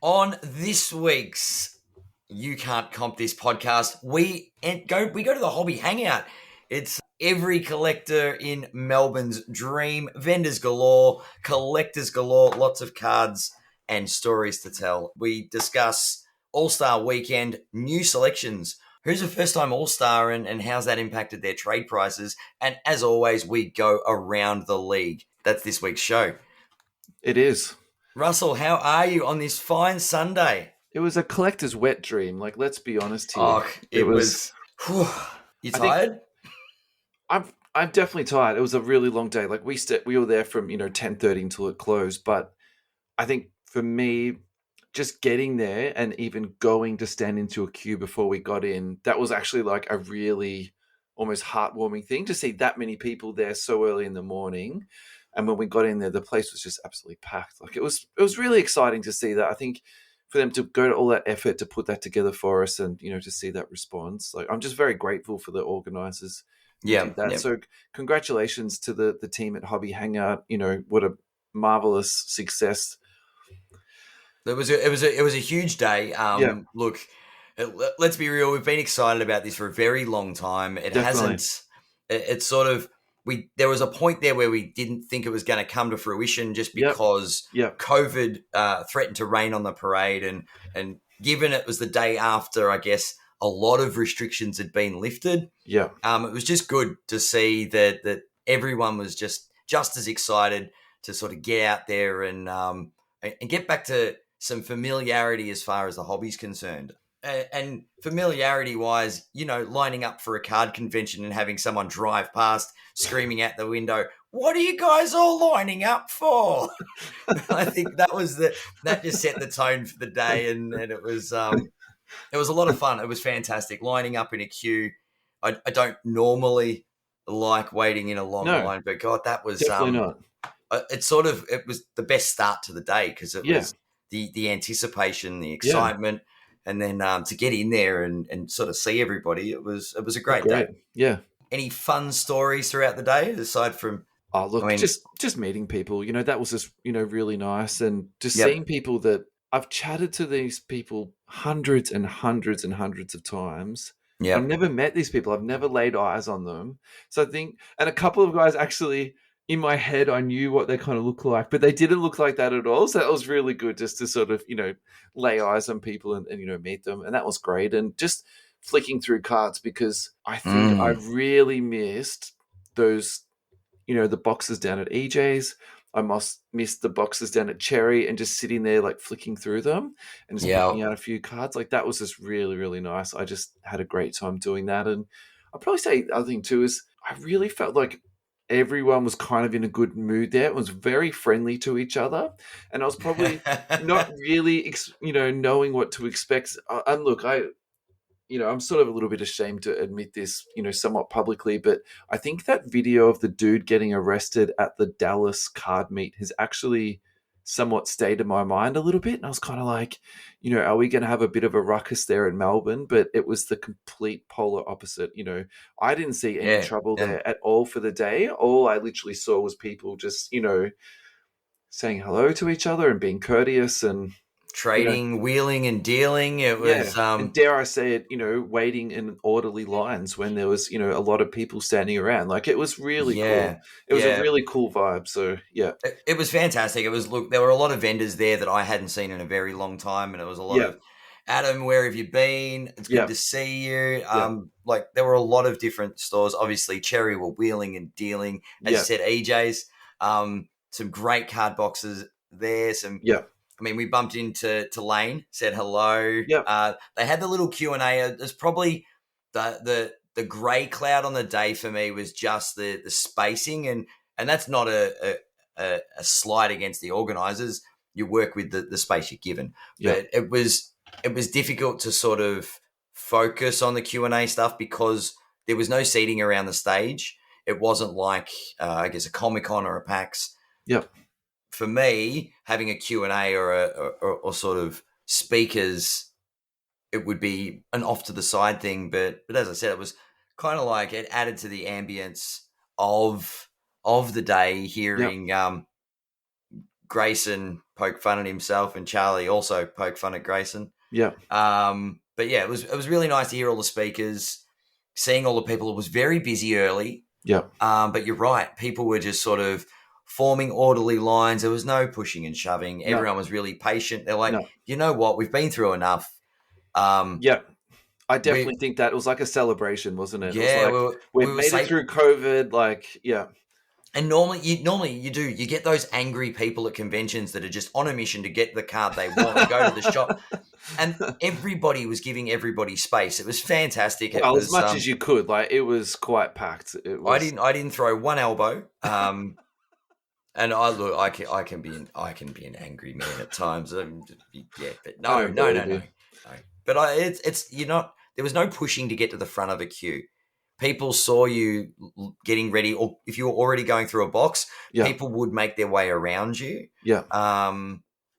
On this week's You Can't Comp This podcast, we go to the Hobby Hangout. It's every collector in Melbourne's dream. Vendors galore, collectors galore, lots of cards and stories to tell. We discuss All-Star Weekend, new selections, who's a first-time All-Star and how's that impacted their trade prices. And as always, we go around the league. That's this week's show. It is. Russell, how are you on this fine Sunday? It was a collector's wet dream. Like, let's be honest here. Oh, it was. You tired? I'm definitely tired. It was a really long day. Like we were there from 10:30 until it closed. But I think for me, just getting there and even going to stand into a queue before we got in, that was actually like a really almost heartwarming thing to see that many people there so early in the morning. And when we got in there, the place was just absolutely packed. Like it was really exciting to see that. I think for them to go to all that effort to put that together for us and, to see that response, like I'm just very grateful for the organizers who did that. Yeah. So congratulations to the team at Hobby Hangout. What a marvelous success. It was a huge day. Look, let's be real. We've been excited about this for a very long time. It Definitely. hasn't. It's sort of there was a point there where we didn't think it was going to come to fruition just because COVID threatened to rain on the parade, and given it was the day after, I guess a lot of restrictions had been lifted. Yeah. It was just good to see that everyone was just as excited to sort of get out there and get back to some familiarity as far as the hobby's concerned. And familiarity-wise, lining up for a card convention and having someone drive past screaming out the window, "What are you guys all lining up for?" I think that just set the tone for the day, and it was a lot of fun. It was fantastic lining up in a queue. I don't normally like waiting in a long line, but God, that was definitely not. It was the best start to the day because it was the anticipation, the excitement, and then to get in there and sort of see everybody. It was a great day. Yeah. Any fun stories throughout the day aside from? Oh, look, just meeting people. That was just really nice, and just seeing people that I've chatted to these people hundreds and hundreds and hundreds of times. Yeah, I've never met these people. I've never laid eyes on them. So I think, and a couple of guys actually in my head, I knew what they kind of look like, but they didn't look like that at all. So that was really good just to sort of, lay eyes on people and meet them. And that was great. And just flicking through cards because I think I really missed those, the boxes down at EJ's. I missed the boxes down at Cherry and just sitting there like flicking through them and just picking out a few cards. Like that was just really, really nice. I just had a great time doing that. And I'd probably say the other thing too is I really felt like everyone was kind of in a good mood there. It was very friendly to each other. And I was probably not really, knowing what to expect. And look, I'm sort of a little bit ashamed to admit this, somewhat publicly, but I think that video of the dude getting arrested at the Dallas card meet has actually somewhat stayed in my mind a little bit. And I was kind of like, are we going to have a bit of a ruckus there in Melbourne? But it was the complete polar opposite. I didn't see any trouble there at all for the day. All I literally saw was people just, saying hello to each other and being courteous and trading, wheeling and dealing. It was, and dare I say it, waiting in orderly lines when there was, a lot of people standing around. Like it was really cool. It was a really cool vibe. So it was fantastic. It was, look, there were a lot of vendors there that I hadn't seen in a very long time, and it was a lot of, Adam, where have you been? It's good to see you. Like there were a lot of different stores. Obviously, Cherry were wheeling and dealing. As you said, EJ's. Some great card boxes there. I mean, we bumped into Lane, said hello. They had the little Q&A. There's probably the grey cloud on the day for me was just the spacing, and that's not a slight against the organisers. You work with the space you're given, but it was difficult to sort of focus on the Q&A stuff because there was no seating around the stage. It wasn't like I guess a Comic-Con or a PAX. For me, having a Q&A or sort of speakers, it would be an off to the side thing. But as I said, it was kind of like it added to the ambience of the day, hearing Grayson poke fun at himself, and Charlie also poked fun at Grayson. Yeah. But yeah, it was really nice to hear all the speakers, seeing all the people. It was very busy early. Yeah. But you're right. People were just sort of forming orderly lines. There was no pushing and shoving. Everyone was really patient. They're like, you know what? We've been through enough. Yeah. I definitely think that it was like a celebration, wasn't it? Yeah. It was like, we've made it through COVID. Like, yeah. And normally you get those angry people at conventions that are just on a mission to get the card they want and go to the shop. And everybody was giving everybody space. It was fantastic. It was, as much as you could. Like, it was quite packed. It was... I didn't throw one elbow. And I can be an angry man at times. Yeah, but no. But it's you're not. There was no pushing to get to the front of a queue. People saw you getting ready, or if you were already going through a box, people would make their way around you. Yeah.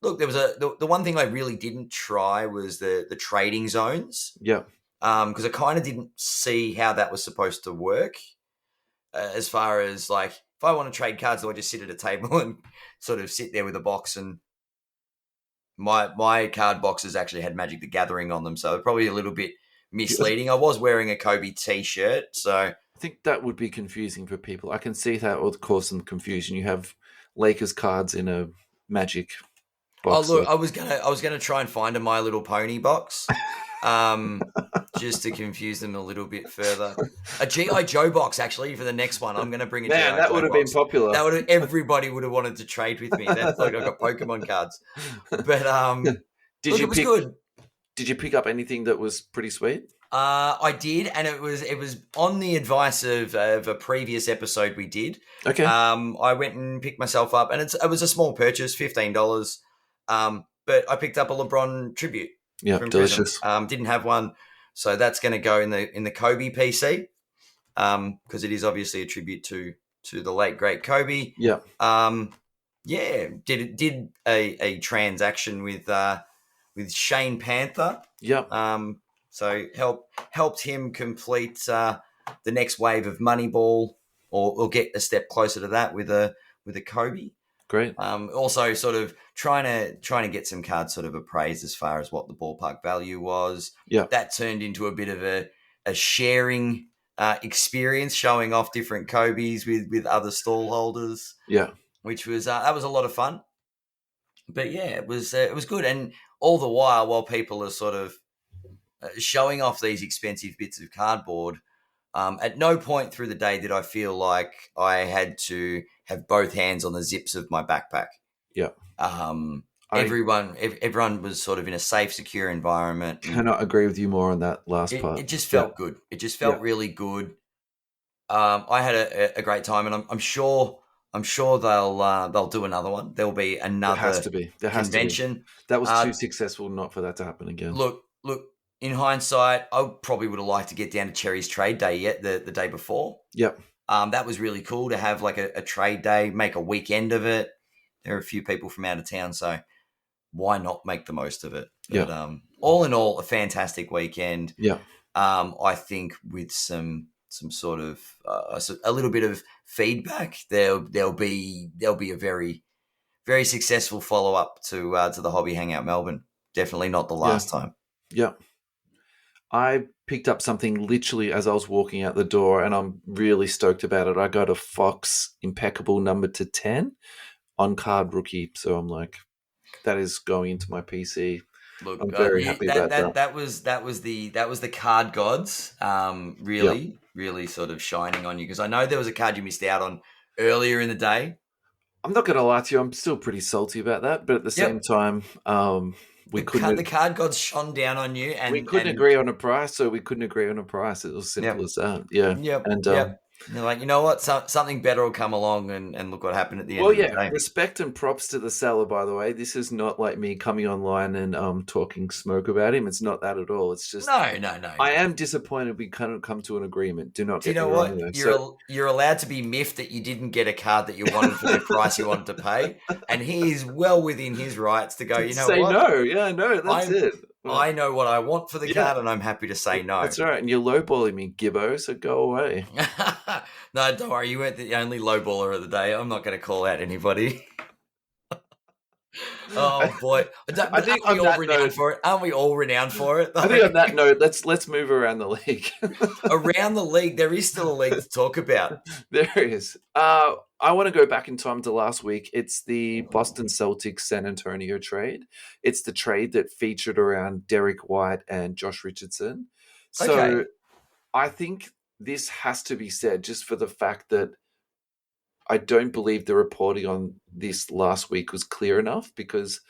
Look, there was the one thing I really didn't try was the trading zones. Yeah. Because I kind of didn't see how that was supposed to work. As far as like, if I want to trade cards, do I just sit at a table and sort of sit there with a box? And my card boxes actually had Magic the Gathering on them, so probably a little bit misleading. I was wearing a Kobe t-shirt, so I think that would be confusing for people. I can see that would cause some confusion. You have Lakers cards in a Magic box. Oh look, I was gonna try and find a My Little Pony box, just to confuse them a little bit further. A G.I. Joe box actually for the next one. I'm gonna bring a G.I. that Joe would have box. been popular. Everybody would have wanted to trade with me. That's like I got Pokemon cards, but it was good. Did you pick up anything that was pretty sweet? I did, and it was on the advice of a previous episode we did. Okay. I went and picked myself up, and it was a small purchase, $15. But I picked up a LeBron tribute. Yeah, delicious. Didn't have one, so that's going to go in the Kobe PC, because it is obviously a tribute to the late great Kobe. Yeah. Did a transaction with Shane Panther. Yeah. So helped him complete the next wave of Moneyball, or get a step closer to that with a Kobe. Great. Also, sort of trying to get some cards sort of appraised as far as what the ballpark value was. Yeah. That turned into a bit of a sharing experience, showing off different Kobe's with other stall holders. Yeah. Which was that was a lot of fun. But yeah, it was good, and all the while people are sort of showing off these expensive bits of cardboard, at no point through the day did I feel like I had to have both hands on the zips of my backpack. Yeah. Everyone was sort of in a safe, secure environment. Cannot agree with you more on that last part. It just felt good. It just felt really good. I had a great time, and I'm sure they'll do another one. There'll be another. There has to be. Convention. That was too successful not for that to happen again. Look. In hindsight, I probably would have liked to get down to Cherry's trade day the day before. Yep. That was really cool to have like a trade day, make a weekend of it. There are a few people from out of town, so why not make the most of it? But all in all, a fantastic weekend. Yeah. I think with some sort of a little bit of feedback, there'll be a very, very successful follow up to the Hobby Hangout Melbourne. Definitely not the last time. Yeah. I picked up something literally as I was walking out the door, and I'm really stoked about it. I got a Fox Impeccable number to 10 on card rookie, so I'm like, that is going into my PC. Look, I'm very happy about that. That was the card gods, really sort of shining on you, because I know there was a card you missed out on earlier in the day. I'm not going to lie to you, I'm still pretty salty about that, but at the same time, the card gods shone down on you, and we couldn't agree on a price, so we couldn't agree on a price. It was simple as that. Yeah. Yep. And you're like, you know what? Something better will come along, and look what happened at the end of the day. Respect and props to the seller, by the way. This is not like me coming online and talking smoke about him. It's not that at all. It's just no. I am disappointed we couldn't come to an agreement. Do not. Do you know what? You're allowed to be miffed that you didn't get a card that you wanted for the price you wanted to pay, and he is well within his rights to go. You know say what? No. Yeah, no. That's it. I know what I want for the card, and I'm happy to say no. That's right. And you're lowballing me, Gibbo, so go away. No, don't worry. You weren't the only lowballer of the day. I'm not going to call out anybody. Oh boy! I think on that note, Aren't we all renowned for it? I think on that note, let's move around the league. Around the league, there is still a league to talk about. There is. I want to go back in time to last week. It's the Boston Celtics San Antonio trade. It's the trade that featured around Derek White and Josh Richardson. So Okay. I think this has to be said just for the fact that I don't believe the reporting on this last week was clear enough, because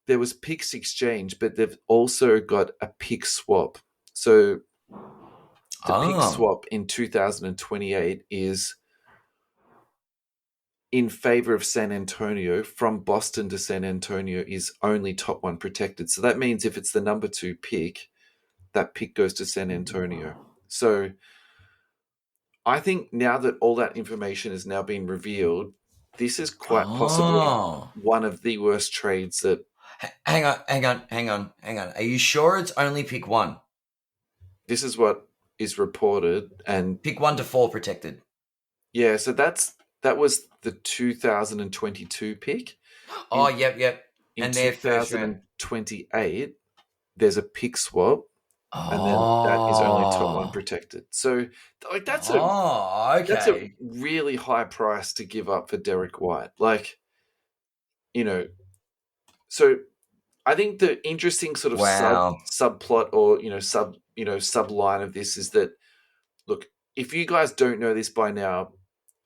there was picks exchange, but they've also got a pick swap. So the pick swap in 2028 is in favor of San Antonio. From Boston to San Antonio is only top one protected. So that means if it's the number 2 pick, that pick goes to San Antonio. So I think now that all that information has now been revealed, this is quite possibly one of the worst trades that... Hang on. Are you sure it's only pick 1? This is what is reported, and pick 1 to 4 protected. Yeah, so that was the 2022 pick. Oh, yep. In 2028, there's a pick swap, and then that is only top one protected. So, like, that's a really high price to give up for Derek White. Like, so I think the interesting sort of subplot or subline of this is that, look, if you guys don't know this by now,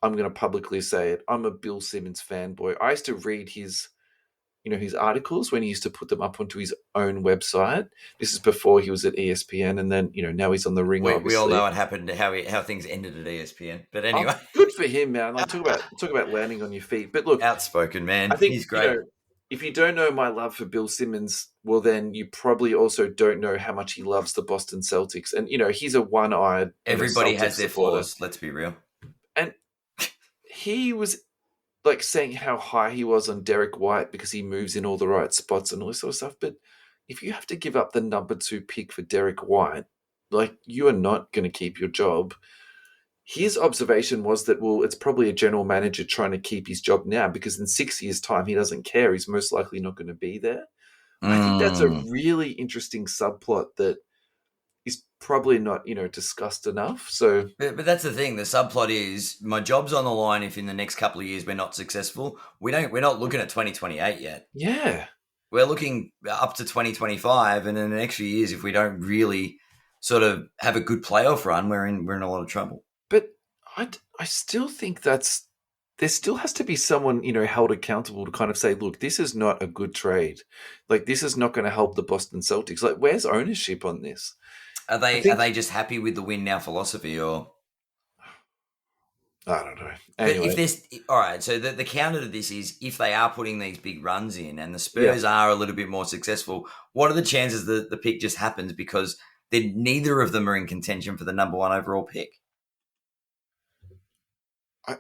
I'm going to publicly say it. I'm a Bill Simmons fanboy. I used to read his articles when he used to put them up onto his own website. This is before he was at ESPN, and then now he's on the Ring. We all know what happened, how things ended at ESPN. But anyway, good for him, man. Like, talk about landing on your feet. But look, outspoken man. I think he's great. If you don't know my love for Bill Simmons, well, then you probably also don't know how much he loves the Boston Celtics. And he's a one-eyed. Everybody has their flaws. Let's be real. And he was like saying how high he was on Derek White because he moves in all the right spots and all this sort of stuff. But if you have to give up the number 2 pick for Derek White, like, you are not going to keep your job. His observation was that, well, it's probably a general manager trying to keep his job now because in 6 years' time, he doesn't care. He's most likely not going to be there. I think that's a really interesting subplot that is probably not, discussed enough. So, but that's the thing. The subplot is my job's on the line. If in the next couple of years we're not successful, we're not looking at 2028 yet. Yeah, we're looking up to 2025, and in the next few years, if we don't really sort of have a good playoff run, we're in a lot of trouble. But I still think there still has to be someone, held accountable to kind of say, look, this is not a good trade. Like, this is not going to help the Boston Celtics. Like, where's ownership on this? Are they just happy with the win now philosophy, or? I don't know. Anyway. But if there's all right, so the counter to this is if they are putting these big runs in and the Spurs are a little bit more successful, what are the chances that the pick just happens because neither of them are in contention for the number 1 overall pick?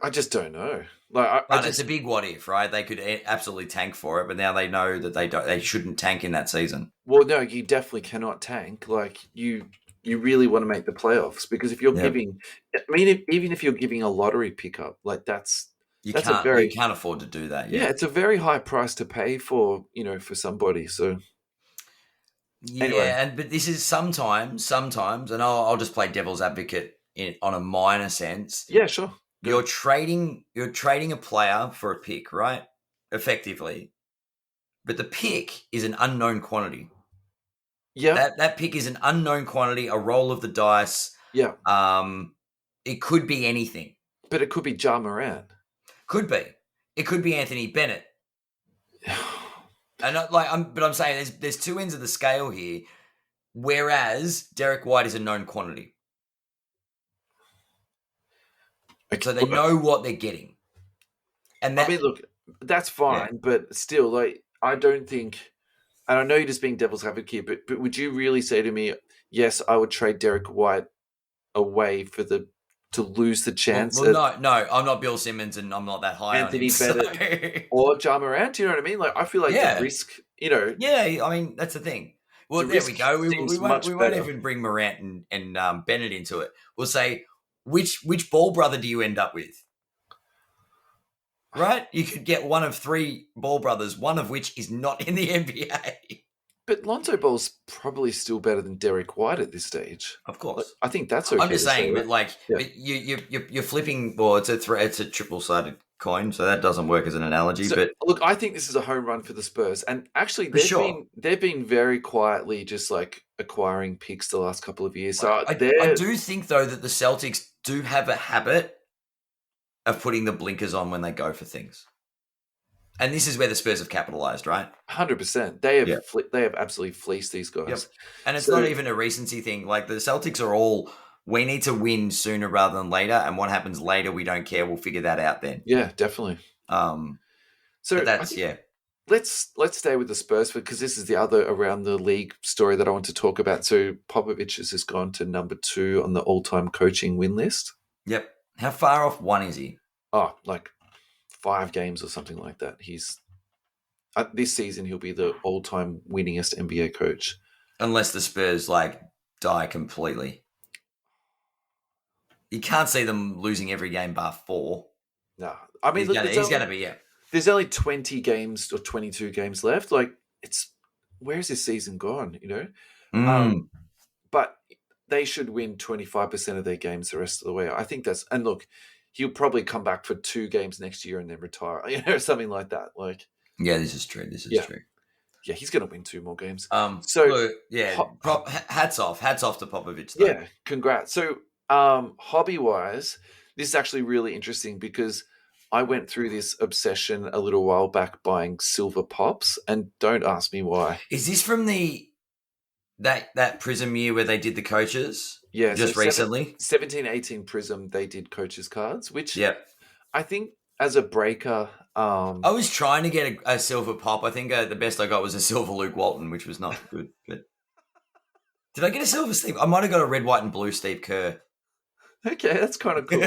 I just don't know. Like, it's a big what if, right? They could absolutely tank for it, but now they know that they shouldn't tank in that season. Well, no, you definitely cannot tank. Like, you really want to make the playoffs because if you're giving, even if you're giving a lottery pickup, like you can't afford to do that. Yeah, it's a very high price to pay for, for somebody. So. Yeah, anyway. but this is sometimes, and I'll just play devil's advocate on a minor sense. Yeah, sure. You're trading a player for a pick, right? Effectively. But the pick is an unknown quantity. Yeah. That pick is an unknown quantity, a roll of the dice. Yeah. It could be anything. But it could be Ja Morant. Could be. It could be Anthony Bennett. I'm saying there's 2 ends of the scale here, whereas Derek White is a known quantity. Okay. So they know what they're getting. And look, that's fine, but still, like, I don't think, and I know you're just being devil's advocate, but would you really say to me, yes, I would trade Derek White away to lose the chance? No, I'm not Bill Simmons, and I'm not that high Anthony on him, Bennett or Ja Morant. You know what I mean? Like, I feel like the risk, Yeah, I mean, that's the thing. Well, there we go. We won't even bring Morant and Bennett into it. We'll say, which Ball brother do you end up with? right? You could get one of 3 Ball brothers, one of which is not in the NBA. But Lonzo Ball's probably still better than Derek White at this stage. Of course, I think that's okay. I'm just saying, right? but like, but you're flipping. Well, it's a triple sided coin, so that doesn't work as an analogy. So, but look, I think this is a home run for the Spurs, and actually, they've been very quietly just like acquiring picks the last couple of years. So I do think though that the Celtics do have a habit of putting the blinkers on when they go for things. And this is where the Spurs have capitalized, right? 100%. They have absolutely fleeced these guys. Yep. And it's not even a recency thing. Like the Celtics are all, we need to win sooner rather than later. And what happens later, we don't care. We'll figure that out then. Yeah, definitely. So that's, Let's stay with the Spurs because this is the other around the league story that I want to talk about. So Popovich has gone to number 2 on the all-time coaching win list. Yep. How far off 1 is he? Oh, like 5 games or something like that. He's this season he'll be the all-time winningest NBA coach, unless the Spurs like die completely. You can't see them losing every game bar 4. No, I mean he's going to be There's only 20 games or 22 games left. Like where's this season gone? You know, but they should win 25% of their games the rest of the way. I think and look. He'll probably come back for 2 games next year and then retire, something like that. Like, yeah, this is true. This is true. Yeah, he's going to win 2 more games. So hats off to Popovich. Though. Yeah, congrats. So, hobby-wise, this is actually really interesting because I went through this obsession a little while back buying silver pops, and don't ask me why. Is this from that Prism year where they did the coaches? Yeah, just recently. 17-18 Prism, they did coaches cards, which I think as a breaker. I was trying to get a silver pop. I think the best I got was a silver Luke Walton, which was not good. But did I get a silver Steve? I might have got a red, white, and blue Steve Kerr. Okay, that's kind of cool.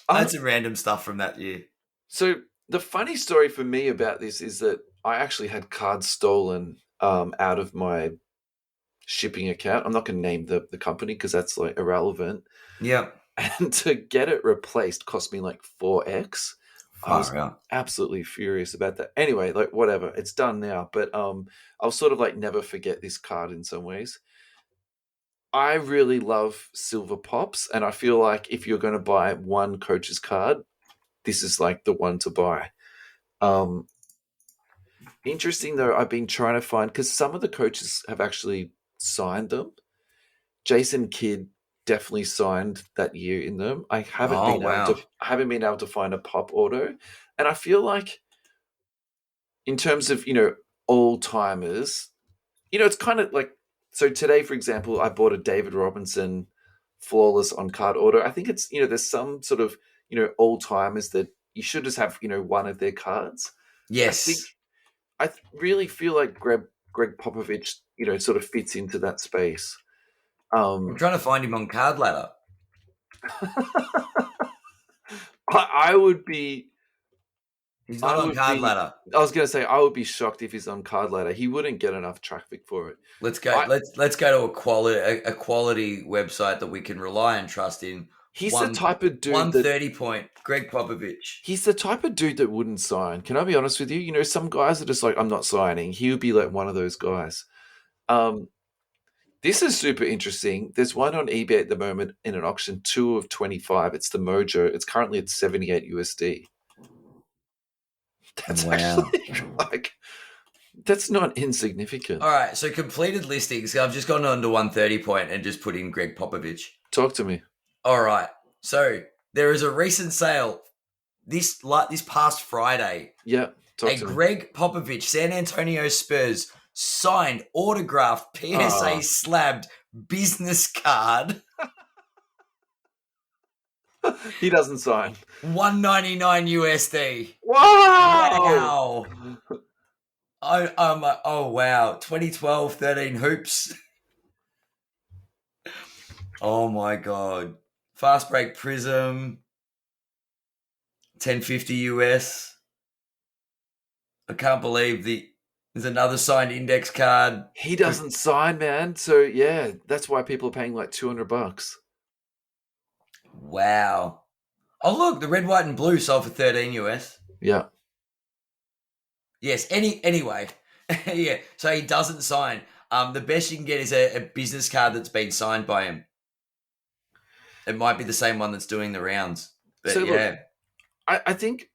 I had some random stuff from that year. So the funny story for me about this is that I actually had cards stolen out of my shipping account. I'm not going to name the company because that's like irrelevant. Yeah. And to get it replaced cost me like 4x. I was absolutely furious about that. Anyway, like whatever, it's done now. But I'll sort of like never forget this card in some ways. I really love silver pops, and I feel like if you're going to buy one coach's card, this is like the one to buy. Interesting though, I've been trying to find because some of the coaches have actually signed them. Jason Kidd definitely signed that year in them. I haven't been able to find a pop auto, and I feel like in terms of all timers, it's kind of like so today, for example, I bought a David Robinson flawless on card auto. I think it's there's some sort of all timers that you should just have one of their cards. Yes, I really feel like Greg Popovich sort of fits into that space. I'm trying to find him on Card Ladder. I would be. He's not on Card Ladder. I was going to say I would be shocked if he's on Card Ladder. He wouldn't get enough traffic for it. Let's go. Let's go to a quality website that we can rely and trust in. He's the type of dude. 130 point Greg Popovich. He's the type of dude that wouldn't sign. Can I be honest with you? Some guys are just like, I'm not signing. He would be like one of those guys. This is super interesting. There's one on eBay at the moment in an auction, 2 of 25. It's the Mojo. It's currently at 78 USD. That's actually that's not insignificant. All right, so completed listings. I've just gone on to 130 point and just put in Greg Popovich. Talk to me. All right, so there is a recent sale this past Friday. Yeah, Greg Popovich, San Antonio Spurs signed, autographed, PSA slabbed business card. He doesn't sign. $199 USD. Wow! Oh wow. 2012 13 hoops. Oh my god. Fast break Prism. 1050 US. I can't believe there's another signed index card. He doesn't sign, man. So yeah, that's why people are paying like $200. Wow. Oh, look, the red, white, and blue sold for 13 US. Yeah. Yes. Anyway, yeah. So he doesn't sign. The best you can get is a business card that's been signed by him. It might be the same one that's doing the rounds, but So yeah. look, I think,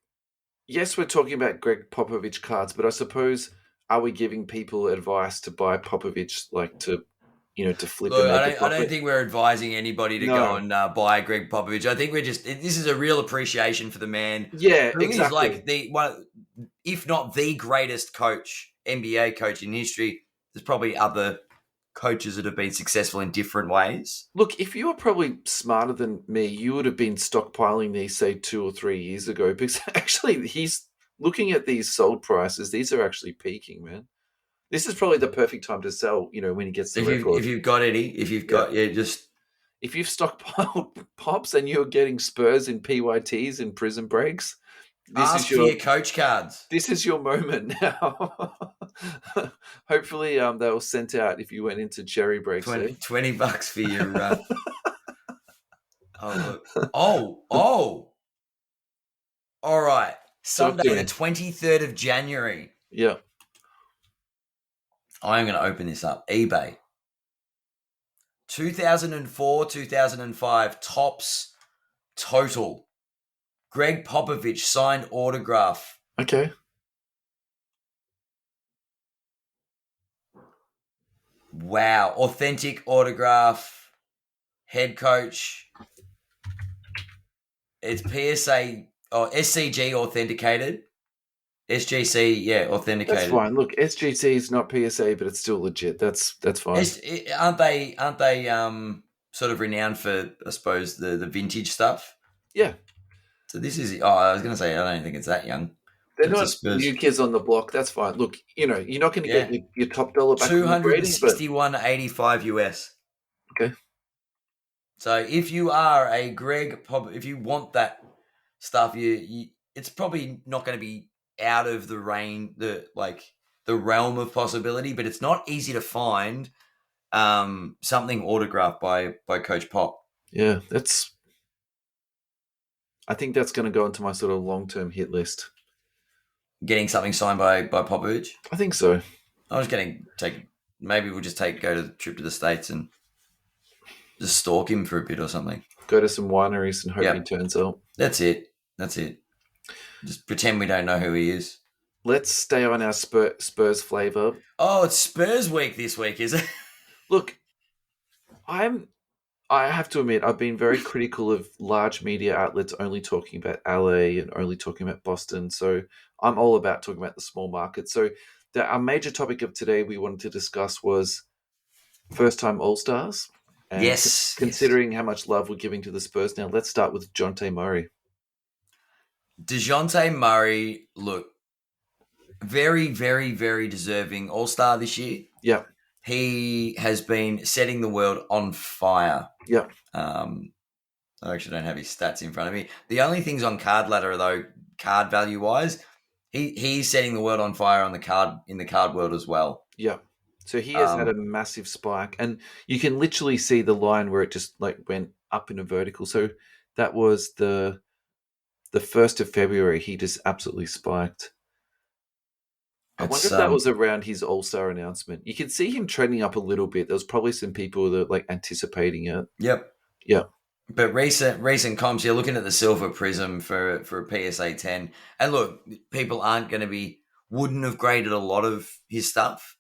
yes, we're talking about Greg Popovich cards, but I suppose, are we giving people advice to buy Popovich, like to flip and Look, make a I don't profit? think we're advising anybody to go No. and buy Greg Popovich. I think this is a real appreciation for the man Yeah, who is exactly. like the one, if not the greatest NBA coach in history. There's probably other coaches that have been successful in different ways. Look, if you were probably smarter than me, you would have been stockpiling these, say, 2 or 3 years ago. Because actually, he's looking at these sold prices. These are actually peaking, man. This is probably the perfect time to sell. When he gets the record. If you've got any, if you've got just if you've stockpiled pops and you're getting Spurs in PYTs and prison breaks, ask for your coach cards. This is your moment now. Hopefully, they were sent out if you went into cherry breaks. $20 for your. Oh! All right. Sunday, the 23rd of January. Yeah. I'm going to open this up. eBay. 2004, 2005 tops total. Greg Popovich signed autograph. Okay. Wow. Authentic autograph. Head coach. It's PSA or SCG authenticated. SGC, yeah, authenticated. That's fine. Look, SGC is not PSA, but it's still legit. That's fine. Aren't they sort of renowned for, I suppose, the vintage stuff? Yeah. So this is. I was going to say, I don't think it's that young. They're not new kids on the block. That's fine. Look, you're not going to get your top dollar back. $261.85 US. Okay. So if you are a Greg Pop, if you want that stuff, it's probably not going to be out of the range, the realm of possibility, but it's not easy to find something autographed by Coach Pop. Yeah, I think that's going to go into my sort of long-term hit list. Getting something signed by Popovich? I think so. I was going to maybe we'll just go to the trip to the States and just stalk him for a bit or something. Go to some wineries and hope he turns up. That's it. Just pretend we don't know who he is. Let's stay on our Spurs flavor. Oh, it's Spurs week this week, is it? Look, I have to admit, I've been very critical of large media outlets only talking about LA and only talking about Boston. So I'm all about talking about the small market. So our major topic of today we wanted to discuss was first-time All-Stars. And yes. Considering how much love we're giving to the Spurs now, let's start with Dejounte Murray. Dejounte Murray, look, very, very, very deserving All-Star this year. Yeah. He has been setting the world on fire. Yeah. I actually don't have his stats in front of me. The only things on card ladder, though, card value-wise, he's setting the world on fire in the card world as well. Yeah. So he has had a massive spike, and you can literally see the line where it just went up in a vertical. So that was the 1st of February. He just absolutely spiked. I wonder if that was around his All-Star announcement. You can see him trending up a little bit. There was probably some people that were anticipating it. Yep. Yeah. But recent comps, you're looking at the Silver Prism for a PSA 10. And look, people wouldn't have graded a lot of his stuff.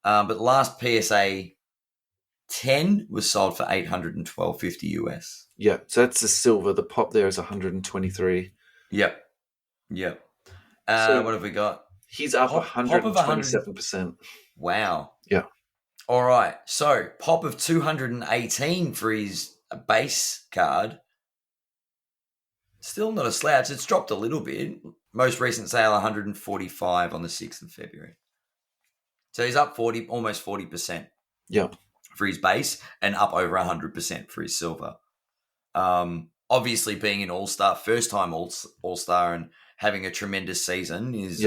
But last PSA 10 was sold for $812.50 US. Yeah, so that's the silver. The pop there is 123. Yep. So what have we got? He's up 127%. Wow. Yeah. All right. So pop of 218 for his base card. Still not a slouch. It's dropped a little bit. Most recent sale 145 on the 6th of February. So he's up almost 40%. Yeah. For his base and up over 100% for his silver. Obviously being an all-star, first time all-star and having a tremendous season is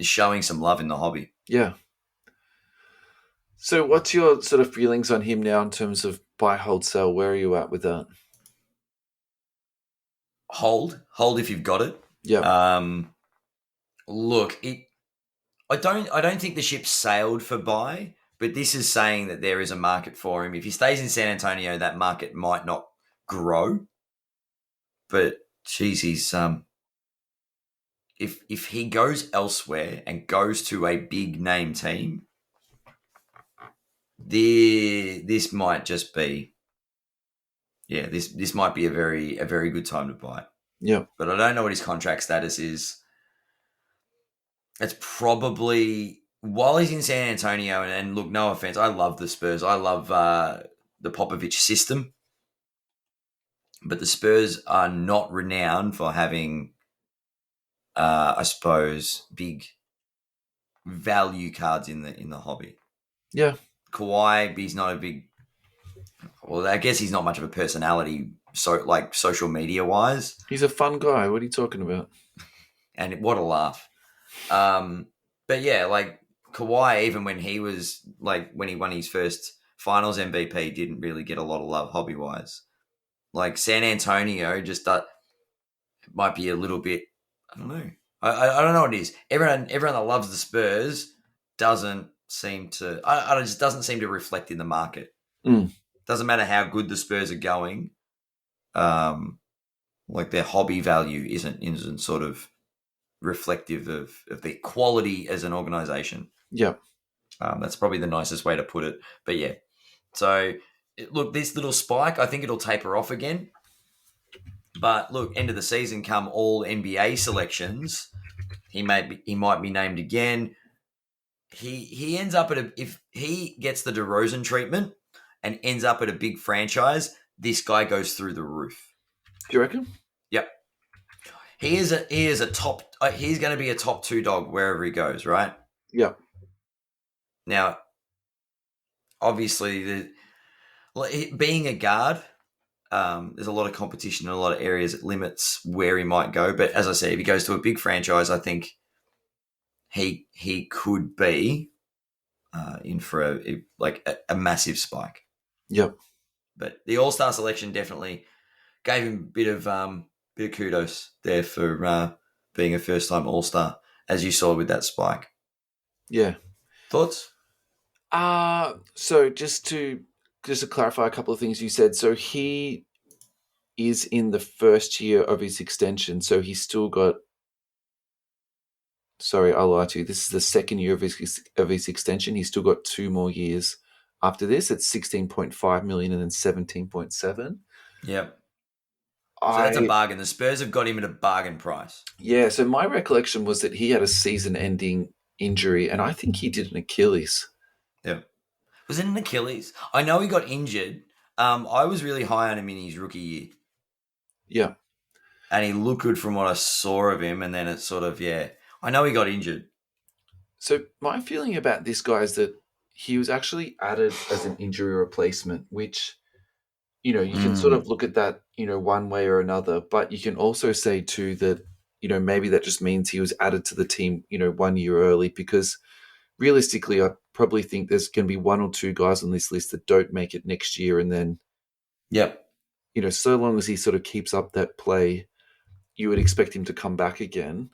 showing some love in the hobby. Yeah. So what's your sort of feelings on him now in terms of buy, hold, sell? Where are you at with that? hold if you've got it. Yeah. Look, I don't think the ship sailed for buy, but this is saying that there is a market for him. If he stays in San Antonio, that market might not grow. But geez, he's if he goes elsewhere and goes to a big name team, this might just be this might be a very good time to buy. Yeah. But I don't know what his contract status is. It's probably while he's in San Antonio, and look, no offense, I love the Spurs. I love the Popovich system, but the Spurs are not renowned for having, I suppose, big value cards in the hobby. Yeah. Kawhi, he's not a big. Well, I guess he's not much of a personality, so like social media wise. He's a fun guy. What are you talking about? And what a laugh. But yeah, like Kawhi, even when he was like when he won his first Finals MVP, didn't really get a lot of love hobby wise. Like San Antonio, just might be a little bit. I don't know. I don't know what it is. Everyone that loves the Spurs doesn't seem to. It just doesn't seem to reflect in the market. Doesn't matter how good the Spurs are going. Like their hobby value isn't sort of reflective of their quality as an organization. Yeah. That's probably the nicest way to put it. But yeah, so look, this little spike, I think it'll taper off again. But look, end of the season, come all NBA selections, he might be named again. He ends up if he gets the DeRozan treatment and ends up at a big franchise, this guy goes through the roof. Do you reckon? Yep. He is a top. He's going to be a top 2 dog wherever he goes, right? Yeah. Now, obviously, being a guard, there's a lot of competition in a lot of areas. It limits where he might go. But as I said, if he goes to a big franchise, I think he could be in for a massive spike. Yep. But the All-Star selection definitely gave him a bit of kudos there for being a first-time All-Star, as you saw with that spike. Yeah. Thoughts? So just to clarify a couple of things you said. So he is in the first year of his extension. So he's still got. Sorry, I'll lie to you. This is the second year of his extension. He's still got 2 more years after this. It's 16.5 million and then 17.7. Yep. So that's a bargain. The Spurs have got him at a bargain price. Yeah. So my recollection was that he had a season-ending injury, and I think he did an Achilles. Yeah. Was it an Achilles? I know he got injured. I was really high on him in his rookie year. Yeah. And he looked good from what I saw of him, and then it's sort of, I know he got injured. So my feeling about this guy is that he was actually added as an injury replacement, which, you can sort of look at that, one way or another, but you can also say too that, maybe that just means he was added to the team, 1 year early, because realistically, I probably think there's going to be 1 or 2 guys on this list that don't make it next year. And then, yep. So long as he sort of keeps up that play, you would expect him to come back again.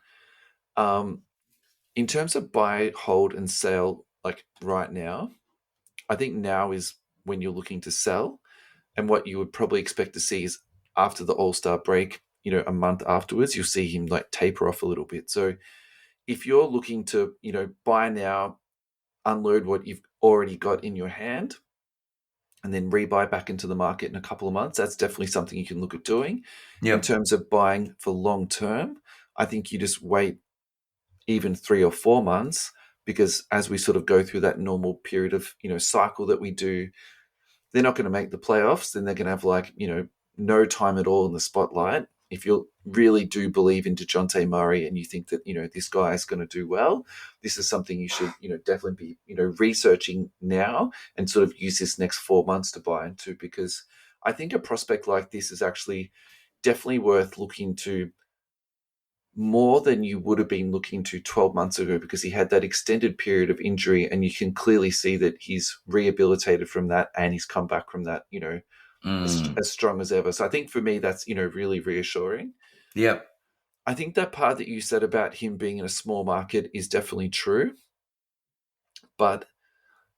In terms of buy, hold, and sell, like right now, I think now is when you're looking to sell. And what you would probably expect to see is after the All-Star break, a month afterwards, you'll see him like taper off a little bit. So if you're looking to, buy now, unload what you've already got in your hand, and then rebuy back into the market in a couple of months, that's definitely something you can look at doing. Yep. In terms of buying for long term, I think you just wait even 3 or 4 months, because as we sort of go through that normal period of, cycle that we do, they're not going to make the playoffs. Then they're going to have no time at all in the spotlight. If you really do believe in Dejounte Murray and you think that, this guy is going to do well, this is something you should, definitely be, researching now and sort of use this next 4 months to buy into, because I think a prospect like this is actually definitely worth looking to more than you would have been looking to 12 months ago, because he had that extended period of injury and you can clearly see that he's rehabilitated from that and he's come back from that, as strong as ever. So I think for me, that's, really reassuring. Yep. I think that part that you said about him being in a small market is definitely true. But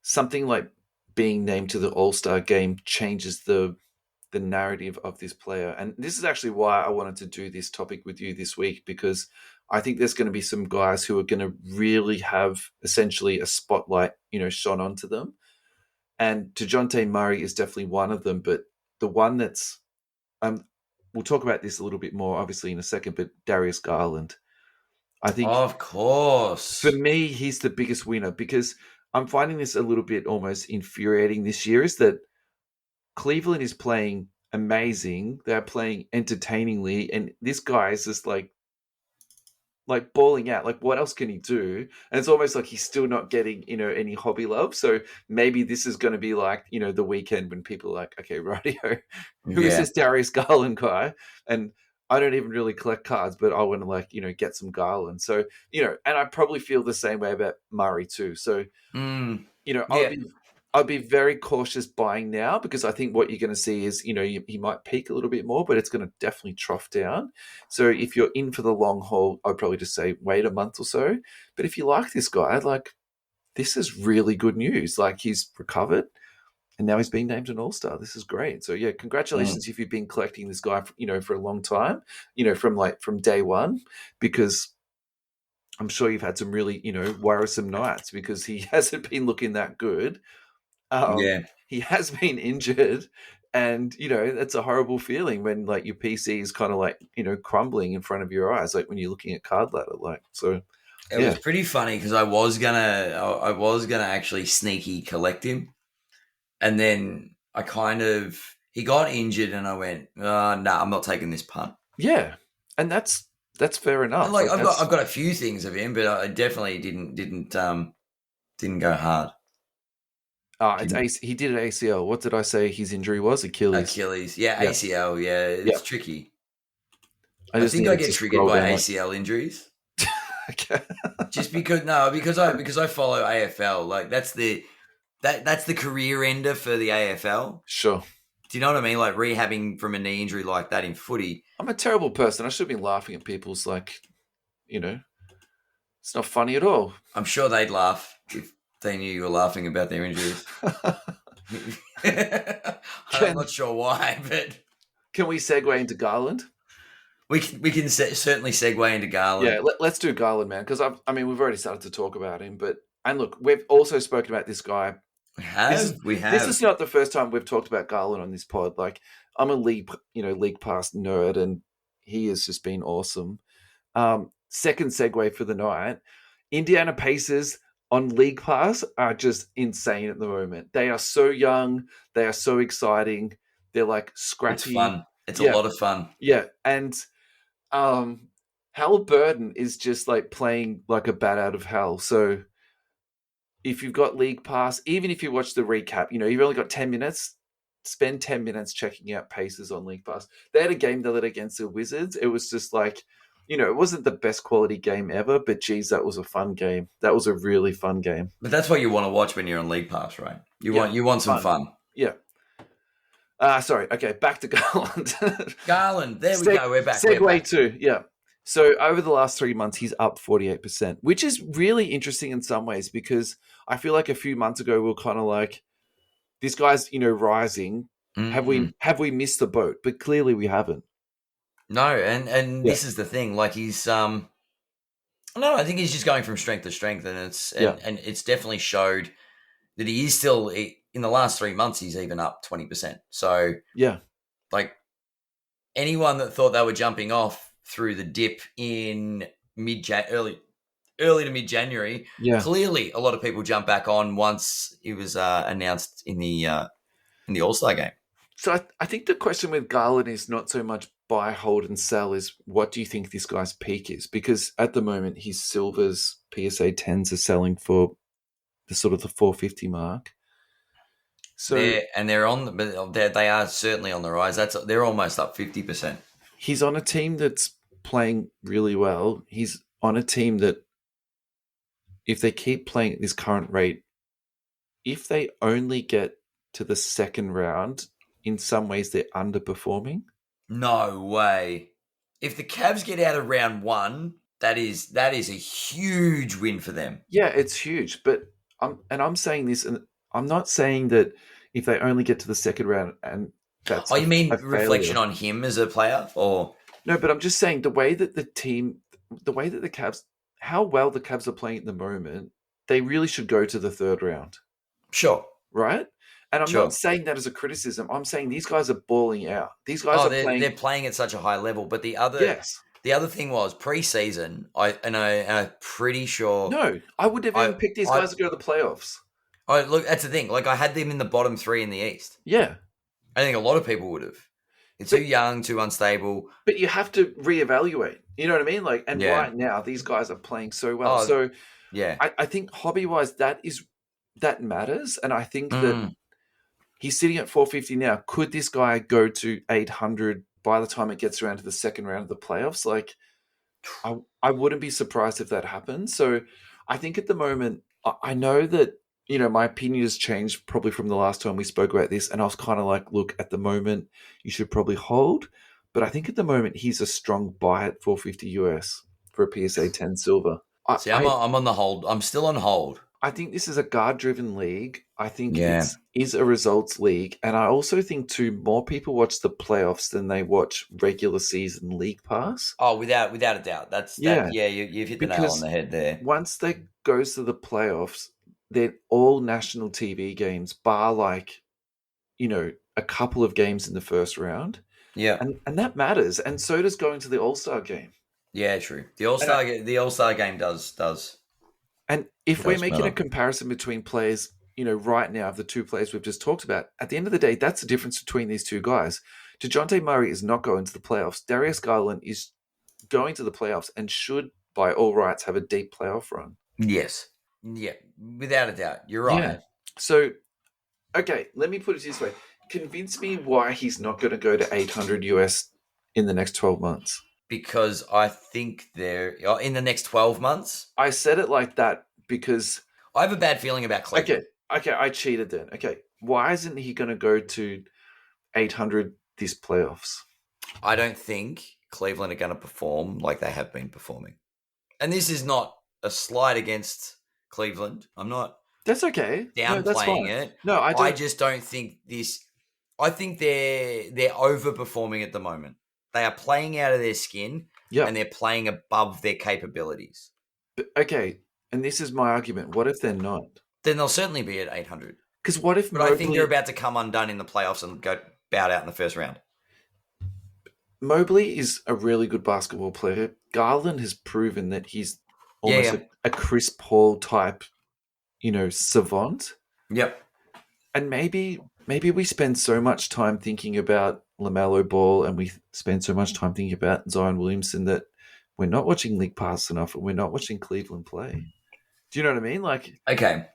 something like being named to the All-Star game changes the narrative of this player. And this is actually why I wanted to do this topic with you this week, because I think there's going to be some guys who are going to really have essentially a spotlight, shone onto them. And Dejounte Murray is definitely one of them, but the one that's we'll talk about this a little bit more obviously in a second, but Darius Garland. I think Of for course. me, he's the biggest winner, because I'm finding this a little bit almost infuriating this year, is that Cleveland is playing amazing. They're playing entertainingly, and this guy is just like balling out. Like, what else can he do? And it's almost like he's still not getting, any hobby love. So maybe this is going to be like, the weekend when people are like, okay, radio, who is Yeah. this Darius Garland guy? And I don't even really collect cards, but I want to get some Garland. So, and I probably feel the same way about Murray too. So, Yeah. I'd be very cautious buying now, because I think what you're going to see is, he might peak a little bit more, but it's going to definitely trough down. So if you're in for the long haul, I'd probably just say wait a month or so. But if you like this guy, like, this is really good news. Like, he's recovered and now he's being named an All-Star. This is great. So yeah, congratulations if you've been collecting this guy, for a long time, from day one, because I'm sure you've had some really, worrisome nights because he hasn't been looking that good. Yeah. He has been injured, and that's a horrible feeling when like your PC is kind of like crumbling in front of your eyes, like when you're looking at card ladder. Like, so It was pretty funny because I was gonna actually sneaky collect him, and then he got injured, and I went, no, I'm not taking this punt. Yeah, and that's fair enough. And like I've got a few things of him, but I definitely didn't go hard. He did an ACL. What did I say his injury was? Achilles. Yeah, ACL. Yeah, it's tricky. I just think I needed get to triggered scroll by down. ACL injuries. Okay. Just because I follow AFL. Like that's the career ender for the AFL. Sure. Do you know what I mean? Like rehabbing from a knee injury like that in footy. I'm a terrible person. I should have been laughing at people's it's not funny at all. I'm sure they'd laugh if they knew you were laughing about their injuries. I'm not sure why, but can we segue into Garland? We can certainly segue into Garland. Yeah, let's do Garland, man, because we've already started to talk about him, and look, we've also spoken about this guy. We have. This is not the first time we've talked about Garland on this pod. Like, I'm a league pass nerd, and he has just been awesome. Second segue for the night: Indiana Pacers on League Pass are just insane at the moment. They are so young. They are so exciting. They're like scrappy. It's fun. It's a lot of fun. Yeah, and Halliburton is just like playing like a bat out of hell. So if you've got League Pass, even if you watch the recap, you've only got 10 minutes, spend 10 minutes checking out Pacers on League Pass. They had a game the other day against the Wizards. It was just like, it wasn't the best quality game ever, but geez, that was a fun game. That was a really fun game. But that's what you want to watch when you're on League Pass, right? You want some fun. Yeah. Sorry. Okay, back to Garland. Garland, there we go. We're back. Segue too. Yeah. So over the last 3 months, he's up 48%, which is really interesting in some ways, because I feel like a few months ago we were kind of like, this guy's rising. Mm-hmm. Have we missed the boat? But clearly we haven't. No, and this is the thing. Like he's no, I think he's just going from strength to strength, and it's definitely showed that he is still in the last 3 months. He's even up 20%. So yeah, like anyone that thought they were jumping off through the dip in early to mid January, clearly a lot of people jumped back on once it was announced in the All-Star game. So I think the question with Garland is not so much buy, hold, and sell, is what do you think this guy's peak is? Because at the moment, his silvers, PSA 10s are selling for the sort of the 450 mark. So they are certainly on the rise. They're almost up 50%. He's on a team that's playing really well. He's on a team that, if they keep playing at this current rate, if they only get to the second round, in some ways they're underperforming. No way. If the Cavs get out of round one, that is a huge win for them. Yeah, it's huge. But I'm saying this, and I'm not saying that if they only get to the second round and that's you mean a reflection failure on him as a player, or no? But I'm just saying the way that the Cavs, how well the Cavs are playing at the moment, they really should go to the third round. Sure. Right? And I'm Sure. not saying that as a criticism. I'm saying these guys are balling out. These guys are playing. They're playing at such a high level. But the other thing was preseason. I'm pretty sure. No, I would have even picked these guys to go to the playoffs. Oh, look, that's the thing. Like, I had them in the bottom three in the East. Yeah. I think a lot of people would have. It's too young, too unstable. But you have to reevaluate. You know what I mean? Like, and right now, these guys are playing so well. So, yeah, I think hobby-wise, that matters. And I think that he's sitting at 450 now. Could this guy go to 800 by the time it gets around to the second round of the playoffs? Like, I wouldn't be surprised if that happens. So, I think at the moment, I know that, my opinion has changed probably from the last time we spoke about this. And I was kind of like, look, at the moment, you should probably hold. But I think at the moment, he's a strong buy at 450 US for a PSA 10 silver. See, I'm on the hold. I'm still on hold. I think this is a guard-driven league. I think it is a results league. And I also think, too, more people watch the playoffs than they watch regular season league pass. Oh, without a doubt. You've hit the nail on the head there. Once they goes to the playoffs, they're all national TV games, bar like, a couple of games in the first round. Yeah. And that matters. And so does going to the All-Star game. Yeah, true. The All-Star game does. And if we're making a comparison between players, right now of the two players we've just talked about, at the end of the day, that's the difference between these two guys. Dejounte Murray is not going to the playoffs. Darius Garland is going to the playoffs and should, by all rights, have a deep playoff run. Yes. Yeah, without a doubt. You're right. Yeah. So, okay, let me put it this way. Convince me why he's not going to go to 800 US in the next 12 months. Because I think they're in the next 12 months. I said it like that because I have a bad feeling about Cleveland. Okay, I cheated then. Okay, why isn't he going to go to 800 this playoffs? I don't think Cleveland are going to perform like they have been performing. And this is not a slight against Cleveland. I'm not. That's okay. Downplaying it. No, I just don't think this. I think they're overperforming at the moment. They are playing out of their skin, and they're playing above their capabilities. But, okay, and this is my argument. What if they're not? Then they'll certainly be at 800. Because what if? But I think they're about to come undone in the playoffs and go bow out in the first round. Mobley is a really good basketball player. Garland has proven that he's almost a Chris Paul type, savant. Yep. And maybe we spend so much time thinking about LaMelo Ball and we spend so much time thinking about Zion Williamson that we're not watching League Pass enough and we're not watching Cleveland play. Do you know what I mean? Like, okay.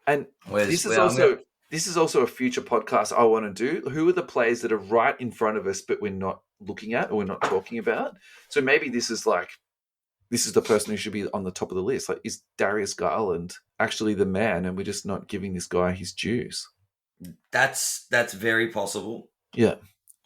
And this is also a future podcast I want to do. Who are the players that are right in front of us but we're not looking at or we're not talking about? So maybe this is the person who should be on the top of the list. Like, is Darius Garland actually the man and we're just not giving this guy his dues? That's very possible. Yeah.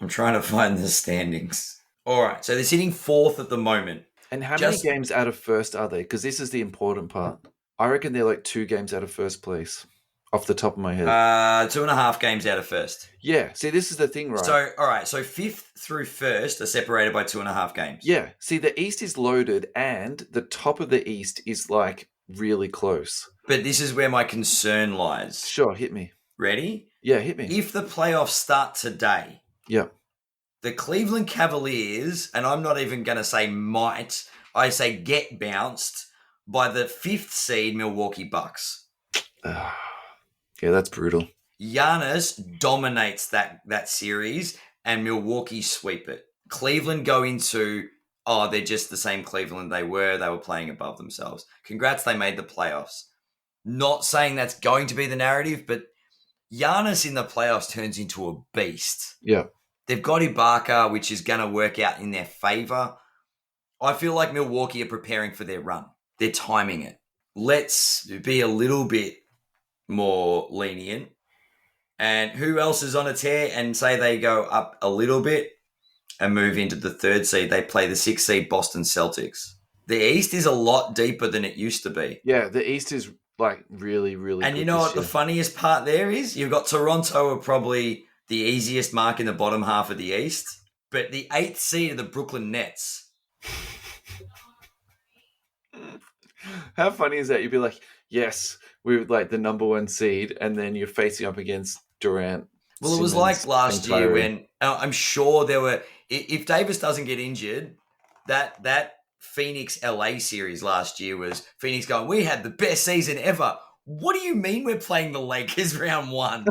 I'm trying to find the standings. All right. So they're sitting fourth at the moment. And how many games out of first are they? Because this is the important part. I reckon they're like 2 games out of first place off the top of my head. 2.5 games out of first. Yeah. See, this is the thing, right? So, all right. So 5th through 1st are separated by 2.5 games. Yeah. See, the East is loaded and the top of the East is like really close. But this is where my concern lies. Sure. Hit me. Ready? Yeah, hit me. If the playoffs start today, the Cleveland Cavaliers, and I'm not even going to say might, I say get bounced by the 5th seed Milwaukee Bucks. Yeah, that's brutal. Giannis dominates that series and Milwaukee sweep it. Cleveland go into, they're just the same Cleveland they were playing above themselves. Congrats, they made the playoffs. Not saying that's going to be the narrative, but Giannis in the playoffs turns into a beast. Yeah. They've got Ibaka, which is going to work out in their favor. I feel like Milwaukee are preparing for their run. They're timing it. Let's be a little bit more lenient. And who else is on a tear and say they go up a little bit? and move into the 3rd seed, they play the 6th seed Boston Celtics. The East is a lot deeper than it used to be. Yeah, the East is like really, really and good. And you know what year. the funniest part there is? You've got Toronto are probably the easiest mark in the bottom half of the East, but the 8th seed are the Brooklyn Nets. How funny is that? You'd be like, yes, we're like the number 1 seed, and then you're facing up against Durant. Well, it was like last year when I'm sure there were. If Davis doesn't get injured, that Phoenix LA series last year was Phoenix going, we had the best season ever. What do you mean we're playing the Lakers round 1?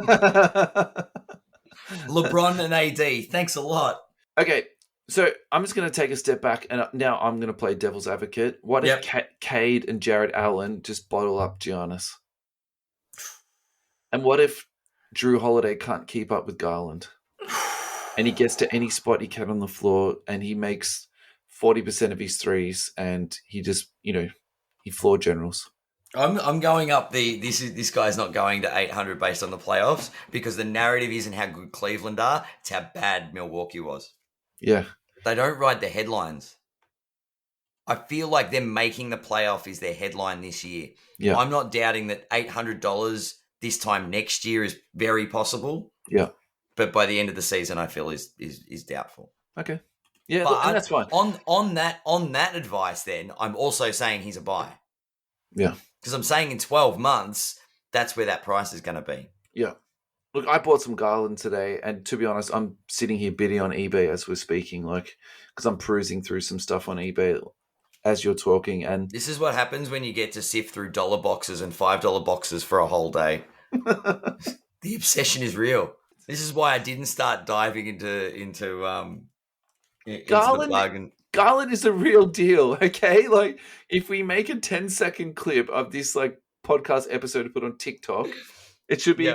LeBron and AD, thanks a lot. Okay, so I'm just going to take a step back, and now I'm going to play devil's advocate. What if Cade and Jared Allen just bottle up Giannis? And what if Drew Holiday can't keep up with Garland? And he gets to any spot he can on the floor, and he makes 40% of his threes, and he just, he floor generals. I'm going up this guy's not going to 800 based on the playoffs, because the narrative isn't how good Cleveland are, it's how bad Milwaukee was. Yeah. They don't ride the headlines. I feel like them making the playoff is their headline this year. Yeah. I'm not doubting that $800 this time next year is very possible. Yeah. But by the end of the season, I feel is doubtful. Okay. Yeah, look, and that's fine. On that advice, then I'm also saying he's a buy. Yeah. Because I'm saying in 12 months, that's where that price is going to be. Yeah. Look, I bought some Garland today, and to be honest, I'm sitting here bidding on eBay as we're speaking, because I'm perusing through some stuff on eBay as you're talking. And this is what happens when you get to sift through dollar boxes and $5 boxes for a whole day. The obsession is real. This is why I didn't start diving into Garland. The bargain. Garland is a real deal, okay? Like, if we make a 10-second clip of this podcast episode to put on TikTok, it should be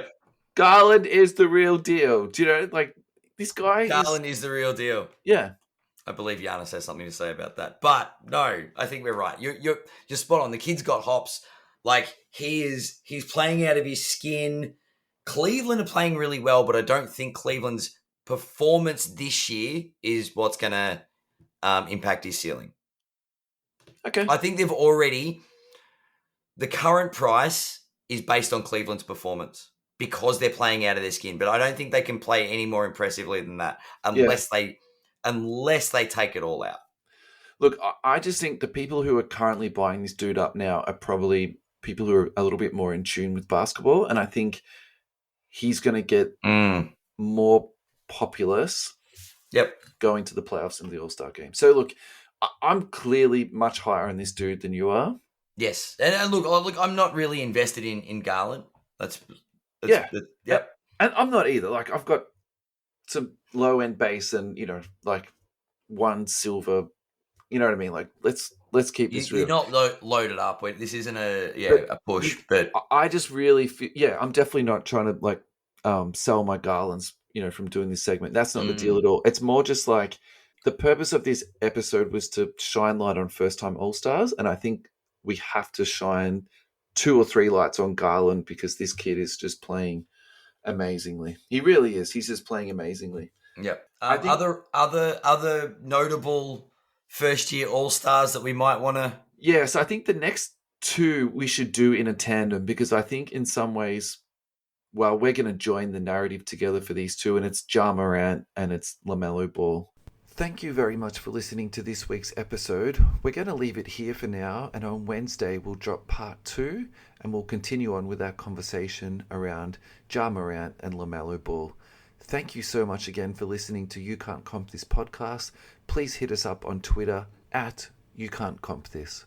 Garland is the real deal. Do you know, this guy? Garland is the real deal. Yeah. I believe Giannis has something to say about that. But no, I think we're right. You're spot on. The kid's got hops. He's playing out of his skin. Cleveland are playing really well, but I don't think Cleveland's performance this year is what's going to impact his ceiling. Okay. I think the current price is based on Cleveland's performance because they're playing out of their skin, but I don't think they can play any more impressively than that unless they take it all out. Look, I just think the people who are currently buying this dude up now are probably people who are a little bit more in tune with basketball, and I think he's going to get more populous going to the playoffs and the All-Star game. So, look, I'm clearly much higher on this dude than you are. Yes. And look, I'm not really invested in Garland. That's And I'm not either. I've got some low-end base and, one silver, you know what I mean? Let's keep this real. You're not loaded up. This isn't a push. But I just really feel, I'm definitely not trying to sell my Garlands, from doing this segment. That's not the deal at all. It's more just the purpose of this episode was to shine light on first-time All-Stars, and I think we have to shine 2 or 3 lights on Garland because this kid is just playing amazingly. He really is. He's just playing amazingly. Yep. Other notable first-year All-Stars that we might want to... Yeah, so I think the next 2 we should do in a tandem because I think in some ways, we're going to join the narrative together for these 2, and it's Ja Morant and it's LaMelo Ball. Thank you very much for listening to this week's episode. We're going to leave it here for now, and on Wednesday we'll drop part 2, and we'll continue on with our conversation around Ja Morant and LaMelo Ball. Thank you so much again for listening to You Can't Comp This podcast. Please hit us up on Twitter @YouCan'tCompThis.